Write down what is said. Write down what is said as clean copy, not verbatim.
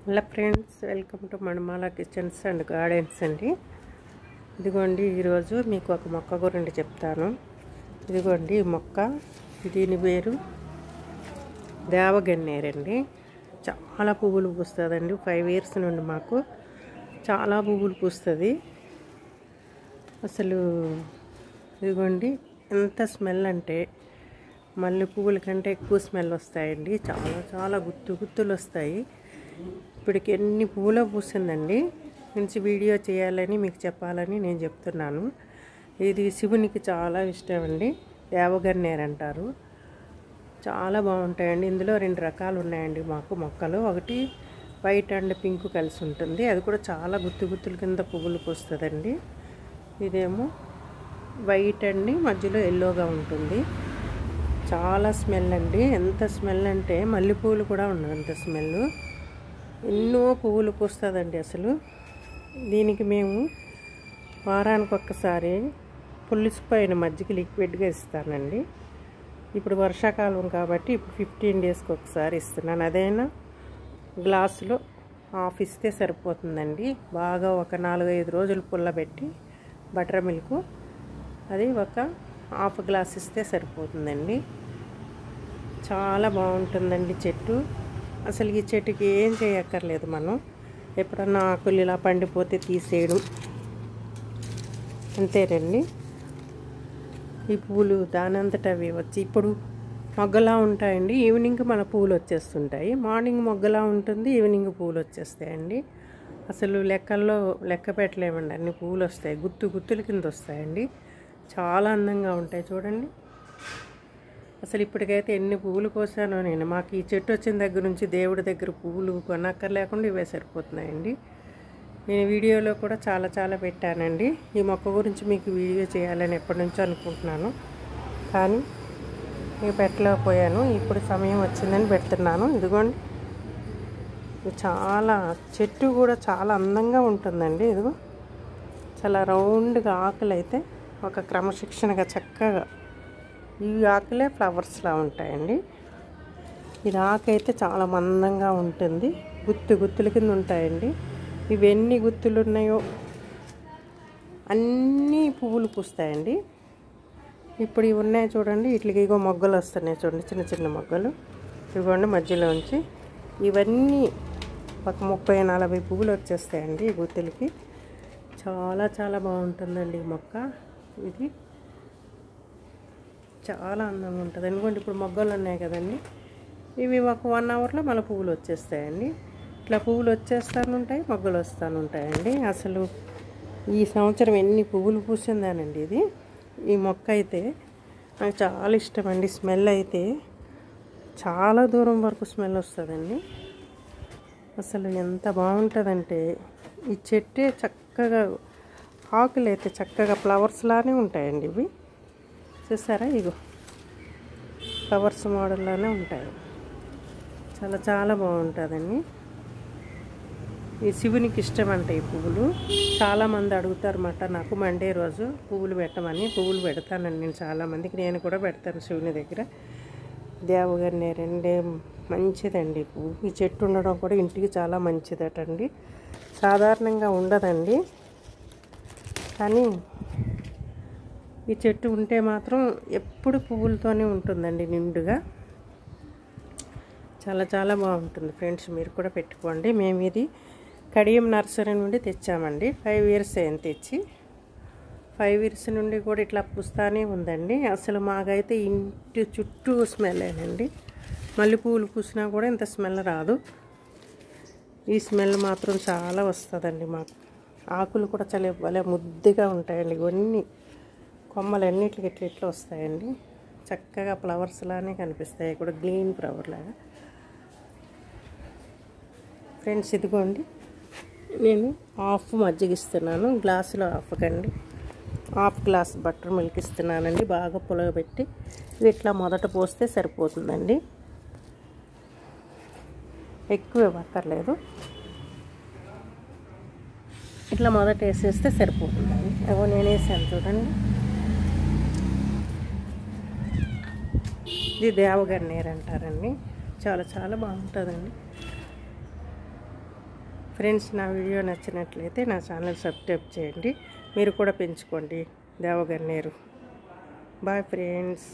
Hello friends, welcome to Manimala kitchens and gardens అండి. ఇదిగోండి, ఈరోజు మీకు ఒక మొక్క గురించి చెప్తాను. ఇదిగోండి ఈ మొక్క, దీని పేరు దేవగన్నేరండి. చాలా పువ్వులు పూస్తుందండి. 5 years నుండి మాకు చాలా పువ్వులు పూస్తుంది. అసలు ఇదిగోండి ఎంత స్మెల్ అంటే మల్లె పువ్వుల కంటే ఎక్కువ స్మెల్ వస్తాయండి. చాలా చాలా గుత్తులు వస్తాయి. ఇప్పటికి ఎన్ని పువ్వులు పూసిందండి. మంచి వీడియో చేయాలని మీకు చెప్పాలని నేను చెప్తున్నాను. ఇది శివునికి చాలా ఇష్టం అండి. దేవగన్నేరు అంటారు. చాలా బాగుంటాయండి. ఇందులో 2 రకాలు ఉన్నాయండి మాకు మొక్కలు. ఒకటి వైట్ అండ్ పింక్ కలిసి ఉంటుంది. అది కూడా చాలా గుత్తుల కింద పువ్వులు పూస్తుందండి. ఇదేమో వైట్ అండి, మధ్యలో ఎల్లోగా ఉంటుంది. చాలా స్మెల్ అండి. ఎంత స్మెల్ అంటే మల్లెపూలు కూడా ఉండదు అంత స్మెల్. ఎన్నో పువ్వులు పూస్తుందండి. అసలు దీనికి మేము వారానికి ఒక్కసారి పులిసిపోయిన మజ్జిగ లిక్విడ్గా ఇస్తానండి. ఇప్పుడు వర్షాకాలం కాబట్టి ఇప్పుడు 15 daysకి ఒకసారి ఇస్తున్నాను. అదైనా గ్లాసులో హాఫ్ ఇస్తే సరిపోతుందండి. బాగా ఒక 4-5 రోజులు పుల్లబెట్టి బటర్ మిల్క్ అది ఒక హాఫ్ గ్లాస్ ఇస్తే సరిపోతుందండి. చాలా బాగుంటుందండి చెట్టు. అసలు ఈ చెట్టుకి ఏం చేయక్కర్లేదు. మనం ఎప్పుడన్నా ఆకులు ఇలా పండిపోతే తీసేయడం అంతేనండి. ఈ పూలు దానంతట అవి వచ్చి ఇప్పుడు మొగ్గలా ఉంటాయండి. ఈవినింగ్ మన పూలు వచ్చేస్తుంటాయి. మార్నింగ్ మొగ్గలా ఉంటుంది, ఈవినింగ్ పూలు వచ్చేస్తాయండి. అసలు లెక్క పెట్టలేమండి. అన్ని పూలు వస్తాయి. గుత్తుల కింద వస్తాయండి. చాలా అందంగా ఉంటాయి చూడండి. అసలు ఇప్పటికైతే ఎన్ని పువ్వులు కోసానో నేను. మాకు ఈ చెట్టు వచ్చిన దగ్గర నుంచి దేవుడి దగ్గర పువ్వులు కొనక్కర్లేకుండా ఇవే సరిపోతున్నాయండి. నేను వీడియోలో కూడా చాలా పెట్టానండి. ఈ మొక్క గురించి మీకు వీడియో చేయాలని ఎప్పటి నుంచో అనుకుంటున్నాను, కానీ నేను పెట్టలేకపోయాను. ఇప్పుడు సమయం వచ్చిందని పెడుతున్నాను. ఇదిగోండి, చాలా చెట్టు కూడా చాలా అందంగా ఉంటుందండి. ఇదిగో చాలా రౌండ్గా ఆకులు అయితే ఒక క్రమశిక్షణగా చక్కగా ఈ ఆకులే ఫ్లవర్స్లా ఉంటాయండి. ఇది ఆకైతే చాలా మందంగా ఉంటుంది. గుత్తుల కింద ఉంటాయండి. ఇవి ఎన్ని గుత్తులు ఉన్నాయో అన్నీ పువ్వులు పూస్తాయండి. ఇప్పుడు ఇవి ఉన్నాయి చూడండి. వీటికి ఇగో మొగ్గలు వస్తున్నాయి చూడండి, చిన్న మొగ్గలు. ఇవ్వండి మధ్యలోంచి ఇవన్నీ ఒక 30-40 పువ్వులు వచ్చేస్తాయండి ఈ గుత్తులకి. చాలా బాగుంటుందండి ఈ మొక్క. ఇది చాలా అందంగా ఉంటుంది. ఎందుకంటే ఇప్పుడు మొగ్గలు ఉన్నాయి కదండి, ఇవి ఒక 1 hourలో మళ్ళీ పువ్వులు వచ్చేస్తాయండి. ఇట్లా పువ్వులు వచ్చేస్తానుంటాయి, మొగ్గలు వస్తానుంటాయండి. అసలు ఈ సంవత్సరం ఎన్ని పువ్వులు పూసిందానండి ఇది. ఈ మొక్క అయితే నాకు చాలా ఇష్టం అండి. స్మెల్ అయితే చాలా దూరం వరకు స్మెల్ వస్తుందండి. అసలు ఎంత బాగుంటుందంటే ఈ చెట్టే చక్కగా ఆకులు అయితే చక్కగా ఫ్లవర్స్ లానే ఉంటాయండి. ఇవి చూసారా, ఇగో ఫ్లవర్స్ మోడల్లోనే ఉంటాయి. చాలా బాగుంటుందండి. ఈ శివునికి ఇష్టం అంటే ఈ పువ్వులు. చాలామంది అడుగుతారన్నమాట నాకు మండే రోజు పువ్వులు పెట్టమని. పువ్వులు పెడతానండి నేను చాలామందికి. నేను కూడా పెడతాను శివుని దగ్గర. దేవగన్నేరండి మంచిదండి పువ్వు. ఈ చెట్టు ఉండడం కూడా ఇంటికి చాలా మంచిదటండి. సాధారణంగా ఉండదండి, కానీ ఈ చెట్టు ఉంటే మాత్రం ఎప్పుడు పువ్వులతోనే ఉంటుందండి నిండుగా. చాలా బాగుంటుంది ఫ్రెండ్స్. మీరు కూడా పెట్టుకోండి. మేము ఇది కడియం నర్సరీ నుండి తెచ్చామండి. 5 years అయింది తెచ్చి. 5 years నుండి కూడా ఇట్లా పూస్తానే ఉందండి. అసలు మాకైతే ఇంటి చుట్టూ స్మెల్ అయినండి. మల్లెపూలు పూసినా కూడా ఇంత స్మెల్ రాదు. ఈ స్మెల్ మాత్రం చాలా వస్తుందండి మాకు. ఆకులు కూడా చాలా భలే ముద్దుగా ఉంటాయండి. ఇవన్నీ కొమ్మలన్నిటికి ఇట్లా వస్తాయండి. చక్కగా ఫ్లవర్స్ లానే కనిపిస్తాయి కూడా, గ్రీన్ ఫ్లవర్ లాగా. ఫ్రెండ్స్ ఇదిగోండి, నేను హాఫ్ మజ్జిగ ఇస్తున్నాను. గ్లాసులో హాఫ్ కండి, హాఫ్ గ్లాస్ బటర్ మిల్క్ ఇస్తున్నానండి. బాగా పులగబెట్టి ఇట్లా మొదట పోస్తే సరిపోతుందండి. ఎక్కువ ఇవ్వక్కర్లేదు. ఇట్లా మొదట వేసేస్తే సరిపోతుందండి. అగో నేను వేసాను చూడండి. ఇది దేవగన్నేరు అంటారండి. చాలా బాగుంటుందండి. ఫ్రెండ్స్, నా వీడియో నచ్చినట్లయితే నా ఛానల్ సబ్స్క్రైబ్ చేయండి. మీరు కూడా పెంచుకోండి దేవగన్నేరు. Bye friends.